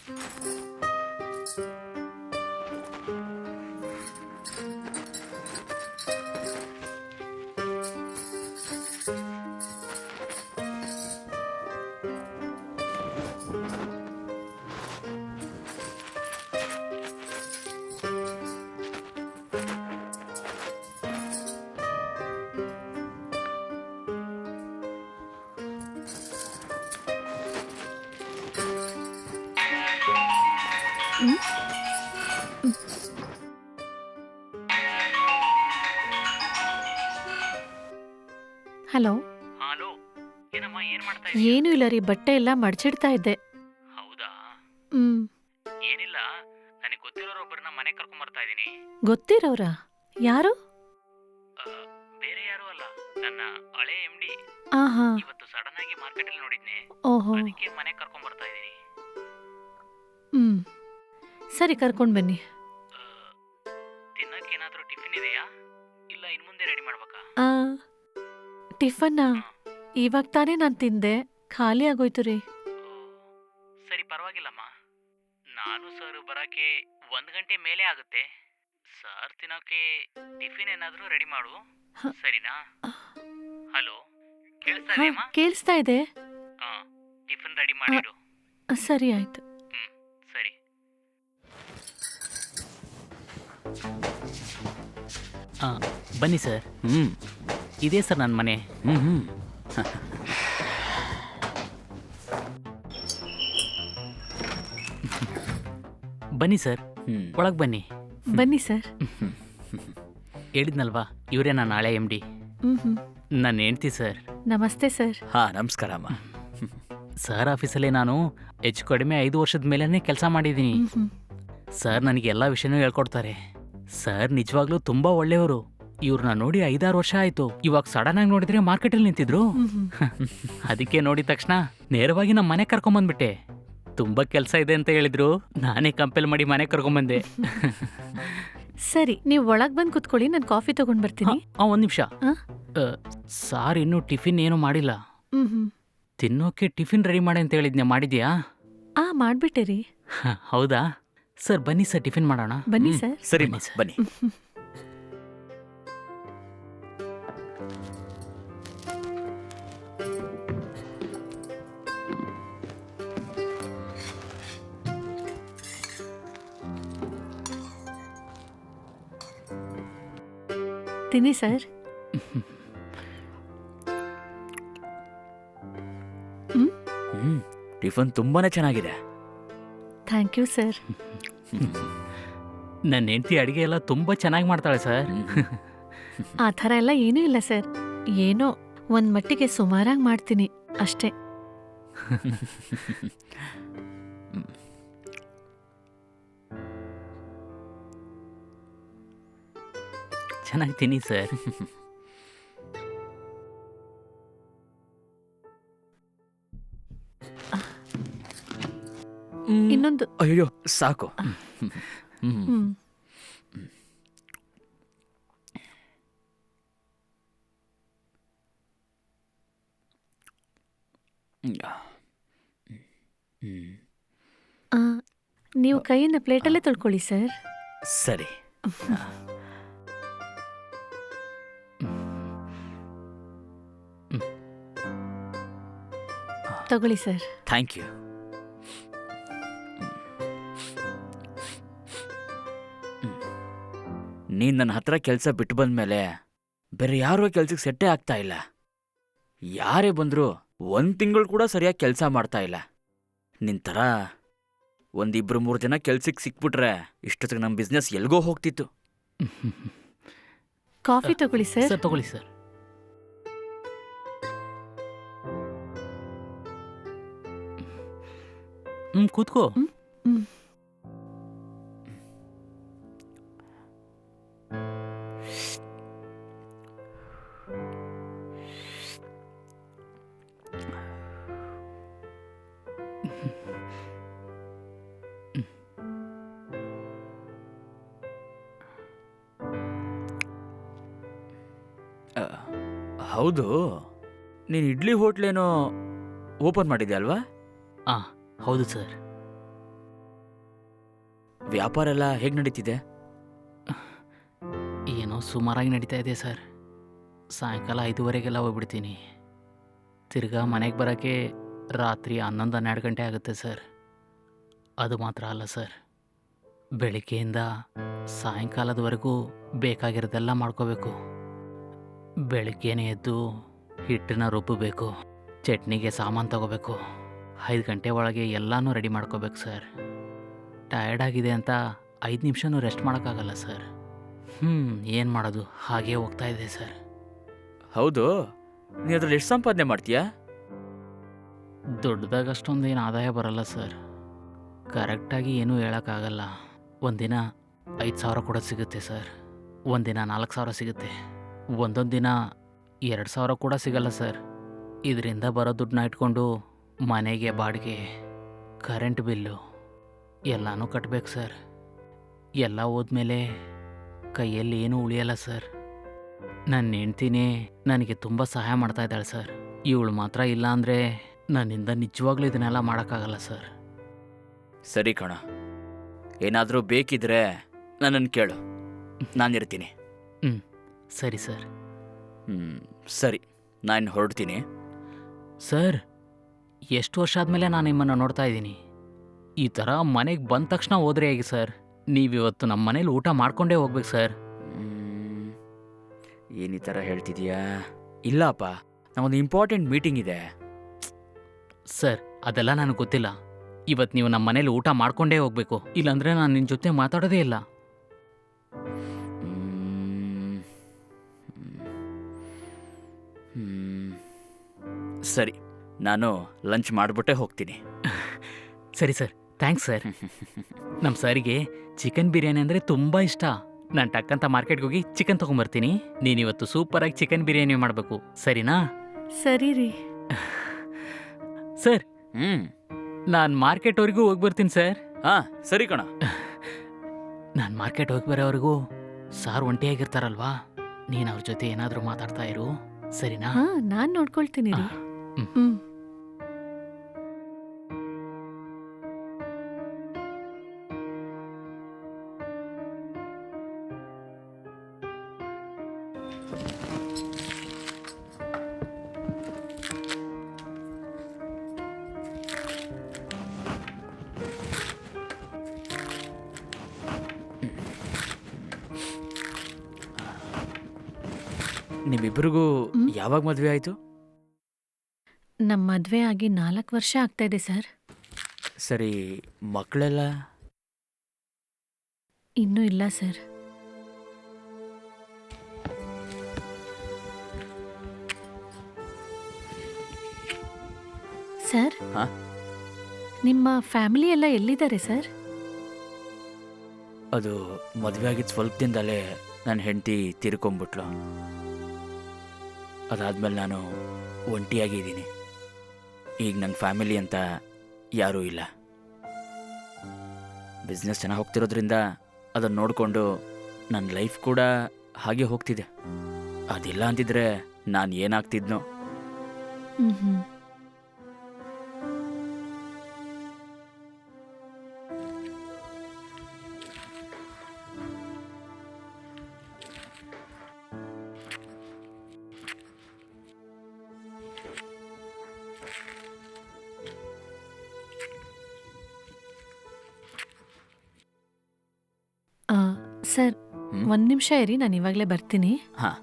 Hello. Hello, ಏನಮ್ಮ ಏನ್ ಮಾಡ್ತಾ ಏನೂ ಇಲ್ಲ ರೀ, ಬಟ್ಟೆ ಎಲ್ಲ ಮಡ್ಚಿಡ್ತಾ ಇದ್ದೆ. ಹೌದಾ? ಹ್ಮ್. ಏನಿಲ್ಲ, ನನಗೆ ಗೊತ್ತಿರೋರೊಬ್ಬರನ್ನ ಮನೆ ಕರ್ಕೊಂಡ್ ಬರ್ತಾ ಇದೀನಿ. ಗೊತ್ತಿರೋರಾ? ಯಾರು? ಬೇರೆ ಯಾರು ಅಲ್ಲ, ನನ್ನ ಹಳೆ MD. ಆಹಾ. ಇವತ್ತು ಸಡನ್ ಆಗಿ ಮಾರ್ಕೆಟ್ ಅಲ್ಲಿ ನೋಡಿದ್ನೆ, ಓಹೋ. ಅದಕ್ಕೆ ಮನೆ ಕರ್ಕೊಂಡ್ ಬರ್ತಾ ಇದೀನಿ. ಹ್ಮ್, ಸರಿ, ಕರ್ಕೊಂಡ್ ಬನ್ನಿ. ತಿನ್ನಕ್ಕೆ ಏನಾದ್ರೂ ಟಿಫಿನ್ ಇದೆಯಾ, ಇಲ್ಲ ಇನ್ ಮುಂದೆ ರೆಡಿ ಮಾಡ್ಬೇಕಾ? ಟಿಫನ್ನ ಇವಾಗ ತಾನೇ ನಾನು ತಿಂದೆ, ಖಾಲಿ ಆಗೋಯ್ತು ರೀ. ಸರಿ, ಪರವಾಗಿಲ್ಲಮ್ಮ. ನಾನು ಸರ್ ಬರಕ್ಕೆ 1 ಗಂಟೆ ಮೇಲೆ ಆಗುತ್ತೆ. ಸರ್ ತಿನ್ನೋಕೆ ಟಿಫಿನ್ ಏನಾದ್ರೂ ರೆಡಿ ಮಾಡು, ಸರಿನಾ? ಹಲೋ, ಕೇಳಿಸ್ತಾ ಹಾ, ಇದೆಯಮ್ಮ? ಕೇಳಿಸ್ತಾ ಇದೆ. ಟಿಫಿನ್ ರೆಡಿ ಮಾಡಿಡು. ಸರಿ, ಆಯ್ತು. ಸರಿ. ಬನ್ನಿ ಸರ್. ಇದೇ ಸರ್ ನನ್ನ ಮನೆ. ಬನ್ನಿ ಸರ್, ಒಳಗೆ ಬನ್ನಿ. ಬನ್ನಿ ಸರ್. ಹೇಳಿದ್ನಲ್ವಾ, ಇವರೇ ನನ್ನ ನಾಳೆ MD. ನನ್ನ ಹೆಂಡ್ತಿ ಸರ್. ನಮಸ್ತೆ ಸರ್. ನಮಸ್ಕಾರ ಅಮ್ಮ. ಸರ್ ಆಫೀಸಲ್ಲೇ ನಾನು ಹೆಚ್ಚು ಕಡಿಮೆ 5 ವರ್ಷದ ಮೇಲೇ ಕೆಲಸ ಮಾಡಿದ್ದೀನಿ. ಸರ್ ನನಗೆ ಎಲ್ಲ ವಿಷಯನೂ ಹೇಳ್ಕೊಡ್ತಾರೆ. ಸರ್ ನಿಜವಾಗ್ಲೂ ತುಂಬಾ ಒಳ್ಳೆಯವರು. ಇವ್ರನ್ನ ನೋಡಿ 5-6 ವರ್ಷ ಆಯ್ತು. ಇವಾಗ ಸಡನ್ ಆಗಿ ನೋಡಿದ್ರೆ ಮಾರ್ಕೆಟಲ್ಲಿ ನಿಂತಿದ್ರು. ಅದಕ್ಕೆ ನೋಡಿದ ತಕ್ಷಣ ನೇರವಾಗಿ ನಮ್ಮ ಮನೆ ಕರ್ಕೊಂಬಂದ್ಬಿಟ್ಟೆ. ತುಂಬಾ ಕೆಲಸ ಇದೆ ಅಂತ ಹೇಳಿದ್ರು, ನಾನೇ ಕಂಪೇಲ್ ಮಾಡಿ ಮನೆ ಕರ್ಕೊಂಬಂದೆ. ಸರಿ, ನೀವು ಒಳಗ್ ಬಂದು ಕುತ್ಕೊಳ್ಳಿ, ನಾನು ಕಾಫಿ ತಗೊಂಡ್ ಬರ್ತೀನಿ. 1 ನಿಮಿಷ. ಸಾರ್ ಇನ್ನೂ ಟಿಫಿನ್ ಏನು ಮಾಡಿಲ್ಲ. ತಿನ್ನೋಕೆ ಟಿಫಿನ್ ರೆಡಿ ಮಾಡಿ ಅಂತ ಹೇಳಿದ್ನೆ, ಮಾಡಿದ್ಯಾ? ಮಾಡ್ಬಿಟ್ಟೆ ರೀ. ಹೌದಾ ಸರ್, ಬನ್ನಿ ಸರ್, ಟಿಫಿನ್ ಮಾಡೋಣ. ಬನ್ನಿ ಸರ್. ಸರಿ ಬನ್ನಿ. ತಿನ್ನಿ ಸರ್. ಟಿಫನ್ ತುಂಬಾನೇ ಚೆನ್ನಾಗಿದೆ. Thank you sir. ನನ್ನ ಹೆಂಡತಿ ಅಡುಗೆ ಎಲ್ಲ ತುಂಬಾ ಚೆನ್ನಾಗಿ ಮಾಡ್ತಾಳೆ ಸರ್. ಆ ಥರ ಎಲ್ಲ ಏನೂ ಇಲ್ಲ ಸರ್, ಏನೋ ಒಂದ್ ಮಟ್ಟಿಗೆ ಸುಮಾರಾಗಿ ಮಾಡ್ತೀನಿ ಅಷ್ಟೇ. ಚೆನ್ನಾಗಿ ತಿನ್ನಿ ಸರ್. ಇನ್ನೊಂದು. ಅಯ್ಯೋ, ಸಾಕು. ನೀವು ಕೈಯಿಂದ ಪ್ಲೇಟಲ್ಲೇ ತೊಳ್ಕೊಳ್ಳಿ ಸರ್. ಸರಿ. ತಗೊಳ್ಳಿ ಸರ್. Thank you. ನೀನು ನನ್ನ ಹತ್ರ ಕೆಲಸ ಬಿಟ್ಟು ಬಂದಮೇಲೆ ಬೇರೆ ಯಾರೋ ಕೆಲ್ಸಕ್ಕೆ ಸೆಟ್ಟೇ ಆಗ್ತಾ ಇಲ್ಲ. ಯಾರೇ ಬಂದರೂ 1 ತಿಂಗಳು ಕೂಡ ಸರಿಯಾಗಿ ಕೆಲಸ ಮಾಡ್ತಾ ಇಲ್ಲ. ನಿನ್ನ ಥರ 1-2-3 ಜನ ಕೆಲ್ಸಕ್ಕೆ ಸಿಕ್ಬಿಟ್ರೆ ಇಷ್ಟೊತ್ತಿಗೆ ನಮ್ಮ ಬಿಸ್ನೆಸ್ ಎಲ್ಗೋ ಹೋಗ್ತಿತ್ತು. ಕಾಫಿ ತಗೊಳ್ಳಿ ಸರ್. ಸರ್ ತಗೊಳ್ಳಿ ಸರ್. ಕೂತ್ಕೋ. ಹೌದು, ನೀನು ಇಡ್ಲಿ ಹೋಟ್ಲೇನೋ ಓಪನ್ ಮಾಡಿದ್ಯಾ ಅಲ್ವಾ? ಹೌದು ಸರ್. ವ್ಯಾಪಾರ ಎಲ್ಲ ಹೇಗೆ ನಡೀತಿದೆ? ಏನೋ ಸುಮಾರಾಗಿ ನಡೀತಾ ಇದೆ ಸರ್. ಸಾಯಂಕಾಲ 5:30ಗೆಲ್ಲ ಹೋಗ್ಬಿಡ್ತೀನಿ. ತಿರ್ಗಾ ಮನೆಗೆ ಬರೋಕ್ಕೆ ರಾತ್ರಿ 11-12 ಗಂಟೆ ಆಗುತ್ತೆ ಸರ್. ಅದು ಮಾತ್ರ ಅಲ್ಲ ಸರ್, ಬೆಳಿಗ್ಗೆಯಿಂದ ಸಾಯಂಕಾಲದವರೆಗೂ ಬೇಕಾಗಿರೋದೆಲ್ಲ ಮಾಡ್ಕೋಬೇಕು. ಬೆಳಿಗ್ಗೆನೇ ಎದ್ದು ಹಿಟ್ಟನ್ನ ರುಬ್ಬಬೇಕು, ಚಟ್ನಿಗೆ ಸಾಮಾನು ತಗೋಬೇಕು, 5 ಗಂಟೆ ಒಳಗೆ ಎಲ್ಲನೂ ರೆಡಿ ಮಾಡ್ಕೋಬೇಕು ಸರ್. ಟಯರ್ಡ್ ಆಗಿದೆ ಅಂತ 5 ನಿಮಿಷನೂ ರೆಸ್ಟ್ ಮಾಡೋಕ್ಕಾಗಲ್ಲ ಸರ್. ಏನು ಮಾಡೋದು, ಹಾಗೇ ಹೋಗ್ತಾ ಇದೆ ಸರ್. ಹೌದು, ನೀನು ಅದ್ರಲ್ಲಿ ಎಷ್ಟು ಸಂಪಾದನೆ ಮಾಡ್ತೀಯಾ? ದೊಡ್ಡದಾಗ ಅಷ್ಟೊಂದೇನು ಆದಾಯ ಬರಲ್ಲ ಸರ್. ಕರೆಕ್ಟಾಗಿ ಏನೂ ಹೇಳೋಕ್ಕಾಗಲ್ಲ. ಒಂದಿನ 5,000 ಕೂಡ ಸಿಗುತ್ತೆ ಸರ್, ಒಂದಿನ 4,000 ಸಿಗುತ್ತೆ, ಒಂದೊಂದು ದಿನ 2,000 ಕೂಡ ಸಿಗಲ್ಲ ಸರ್. ಇದರಿಂದ ಬರೋ ದುಡ್ಡನ್ನ ಇಟ್ಕೊಂಡು ಮನೆಗೆ ಬಾಡಿಗೆ, ಕರೆಂಟ್ ಬಿಲ್ಲು ಎಲ್ಲನೂ ಕಟ್ಟಬೇಕು ಸರ್. ಎಲ್ಲ ಹೋದ್ಮೇಲೆ ಕೈಯಲ್ಲಿ ಏನೂ ಉಳಿಯಲ್ಲ ಸರ್. ನನ್ನ ಹೆಂಡ್ತಿನೇ ನನಗೆ ತುಂಬ ಸಹಾಯ ಮಾಡ್ತಾ ಇದ್ದಾಳೆ ಸರ್. ಇವಳು ಮಾತ್ರ ಇಲ್ಲ ಅಂದರೆ ನನ್ನಿಂದ ನಿಜವಾಗ್ಲೂ ಇದನ್ನೆಲ್ಲ ಮಾಡೋಕ್ಕಾಗಲ್ಲ ಸರ್. ಸರಿ ಕಣ, ಏನಾದರೂ ಬೇಕಿದ್ರೆ ನನ್ನನ್ನು ಕೇಳು, ನಾನಿರ್ತೀನಿ. ಸರಿ ಸರ್. ಸರಿ, ನಾನು ಹೊರಡ್ತೀನಿ. ಸರ್, ಎಷ್ಟು ವರ್ಷ ಆದಮೇಲೆ ನಾನು ನಿಮ್ಮನ್ನು ನೋಡ್ತಾ ಇದ್ದೀನಿ. ಈ ಥರ ಮನೆಗೆ ಬಂದ ತಕ್ಷಣ ಹೋದ್ರೆ ಹೇಗೆ ಸರ್? ನೀವಿವತ್ತು ನಮ್ಮ ಮನೇಲಿ ಊಟ ಮಾಡ್ಕೊಂಡೇ ಹೋಗ್ಬೇಕು ಸರ್. ಏನು ಈ ಥರ ಹೇಳ್ತಿದೀಯಾ? ಇಲ್ಲಪ್ಪ, ನಮ್ಮೊಂದು ಇಂಪಾರ್ಟೆಂಟ್ ಮೀಟಿಂಗ್ ಇದೆ. ಸರ್, ಅದೆಲ್ಲ ನನಗೆ ಗೊತ್ತಿಲ್ಲ. ಇವತ್ತು ನೀವು ನಮ್ಮ ಮನೇಲಿ ಊಟ ಮಾಡ್ಕೊಂಡೇ ಹೋಗ್ಬೇಕು, ಇಲ್ಲಾಂದರೆ ನಾನು ನಿನ್ನ ಜೊತೆ ಮಾತಾಡೋದೇ ಇಲ್ಲ. ಸರಿ, ನಾನು ಲಂಚ್ ಮಾಡಿಬಿಟ್ಟೆ ಹೋಗ್ತೀನಿ. ಸರಿ ಸರ್, ಥ್ಯಾಂಕ್ಸ್ ಸರ್. ನಮ್ಮ ಸರಿಗೆ ಚಿಕನ್ ಬಿರಿಯಾನಿ ಅಂದರೆ ತುಂಬ ಇಷ್ಟ. ನಾನು ಟಕ್ಕಂತ ಮಾರ್ಕೆಟ್ಗೆ ಹೋಗಿ ಚಿಕನ್ ತೊಗೊಂಬರ್ತೀನಿ. ನೀನಿವತ್ತು ಸೂಪರಾಗಿ ಚಿಕನ್ ಬಿರಿಯಾನಿ ಮಾಡಬೇಕು, ಸರಿನಾ? ಸರಿ ರೀ. ಸರ್, ನಾನು ಮಾರ್ಕೆಟ್ವರೆಗೂ ಹೋಗಿ ಬರ್ತೀನಿ ಸರ್. ಹಾಂ, ಸರಿ ಕಣ. ನಾನು ಮಾರ್ಕೆಟ್ ಹೋಗಿ ಬರೋವರೆಗೂ ಸಾರ್ ಒಂಟಿಯಾಗಿರ್ತಾರಲ್ವಾ, ನೀನು ಅವ್ರ ಜೊತೆ ಏನಾದರೂ ಮಾತಾಡ್ತಾ ಇರು, ಸರಿನಾ? ಹಾ, ನಾನ್ ನೋಡ್ಕೊಳ್ತೀನಿ ರೀ. ಹ್ಮ್. ಹ್ಮ್. ನಿಮ್ಮಿಬ್ಬರಿಗೂ ಯಾವಾಗ ಮದುವೆ ಆಯಿತು? ನಮ್ಮ ಮದ್ವೆ ಆಗಿ 4 ವರ್ಷ ಆಗ್ತಾ ಇದೆ ಸರ್. ಸರಿ, ಮಕ್ಕಳೆಲ್ಲ? ಇನ್ನೂ ಇಲ್ಲ ಸರ್. ಸರ್, ಹಾ? ನಿಮ್ಮ ಫ್ಯಾಮಿಲಿ ಎಲ್ಲ ಎಲ್ಲಿದ್ದಾರೆ ಸರ್? ಅದು ಮದುವೆ ಆಗಿದ್ದು ಸ್ವಲ್ಪ ದಿನದಲ್ಲೇ ನನ್ನ ಹೆಂಡತಿ ತೀರ್ಕೊಂಬಿಟ್ಲು. ಅದಾದ್ಮೇಲೆ ನಾನು ಒಂಟಿಯಾಗಿದ್ದೀನಿ. ಈಗ ನನ್ನ ಫ್ಯಾಮಿಲಿ ಅಂತ ಯಾರೂ ಇಲ್ಲ. ಬಿಸ್ನೆಸ್ ಚೆನ್ನಾಗಿ ಹೋಗ್ತಿರೋದ್ರಿಂದ ಅದನ್ನು ನೋಡಿಕೊಂಡು ನನ್ನ ಲೈಫ್ ಕೂಡ ಹಾಗೆ ಹೋಗ್ತಿದೆ. ಅದಿಲ್ಲ ಅಂತಿದ್ರೆ ನಾನು ಏನಾಗ್ತಿದ್ನೋ. ಹ್ಮ್. ಸರ್, 1 ನಿಮಿಷ ಇರಿ, ನಾನು ಇವಾಗಲೇ ಬರ್ತೀನಿ. ಹಾಂ.